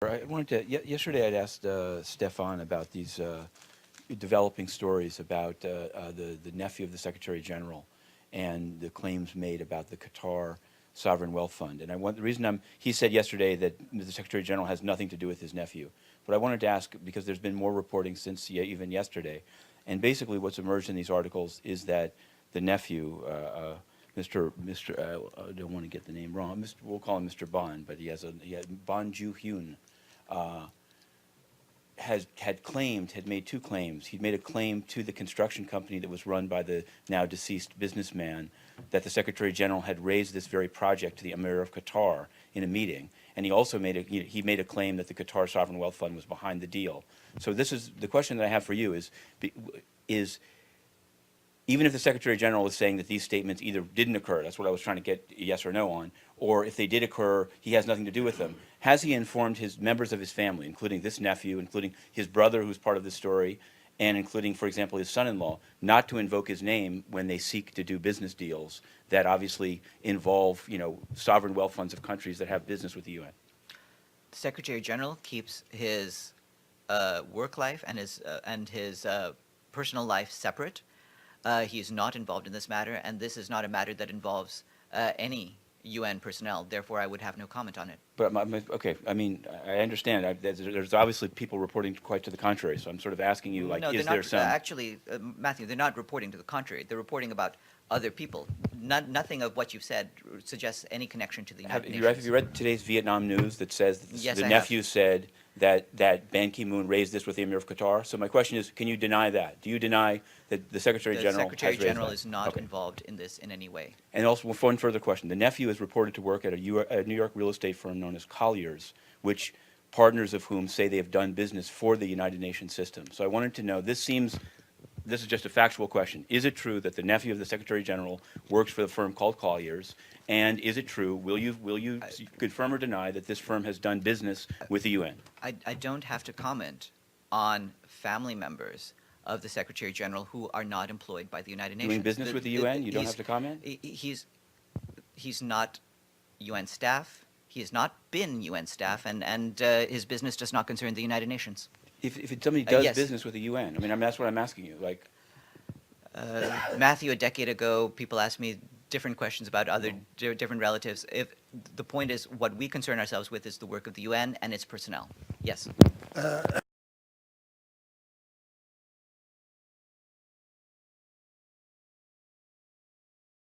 I wanted to. Yesterday, I'd asked Stephane about these developing stories about the nephew of the Secretary General and the claims made about the Qatar sovereign wealth fund. And the reason he said yesterday that the Secretary General has nothing to do with his nephew. But I wanted to ask because there's been more reporting since even yesterday, and basically what's emerged in these articles is that the nephew. I don't want to get the name wrong. We'll call him Mr. Bahn, but he has Bahn Joo-hyun had made two claims. He'd made a claim to the construction company that was run by the now deceased businessman that the Secretary General had raised this very project to the Emir of Qatar in a meeting, and he also made a claim that the Qatar sovereign wealth fund was behind the deal. So this is the question that I have for you: is even if the Secretary General is saying that these statements either didn't occur, that's what I was trying to get a yes or no on, or if they did occur, he has nothing to do with them, has he informed his members of his family, including this nephew, including his brother who's part of this story, and including, for example, his son-in-law, not to invoke his name when they seek to do business deals that obviously involve, sovereign wealth funds of countries that have business with the UN? The Secretary General keeps his work life and his personal life separate. He is not involved in this matter, and this is not a matter that involves any UN personnel. Therefore, I would have no comment on it. But okay, I mean, I understand. There's obviously people reporting quite to the contrary. So I'm sort of asking you, No, is they're there not, some? actually, Matthew, they're not reporting to the contrary. They're reporting about other people. Nothing of what you've said suggests any connection to the United Nations. Have you read today's Vietnam news that says that Yes, the I nephew have. said that Ban Ki-moon raised this with the Emir of Qatar? So my question is, can you deny that? Do you deny that the Secretary General has raised that? The Secretary General is not Okay. involved in this in any way. And also, one further question. The nephew is reported to work at a New York real estate firm known as Colliers, which partners of whom say they have done business for the United Nations system. So I wanted to know, this is just a factual question. Is it true that the nephew of the Secretary General works for the firm called Colliers? And is it true, will you confirm or deny that this firm has done business with the UN? I don't have to comment on family members of the Secretary General who are not employed by the United Nations. Doing business with the UN? You don't have to comment? He's not UN staff. He has not been UN staff, and his business does not concern the United Nations. If somebody does Yes. business with the UN, I mean, that's what I'm asking you. Like, Matthew, a decade ago, people asked me different questions about other different relatives. If the point is, what we concern ourselves with is the work of the UN and its personnel. Yes.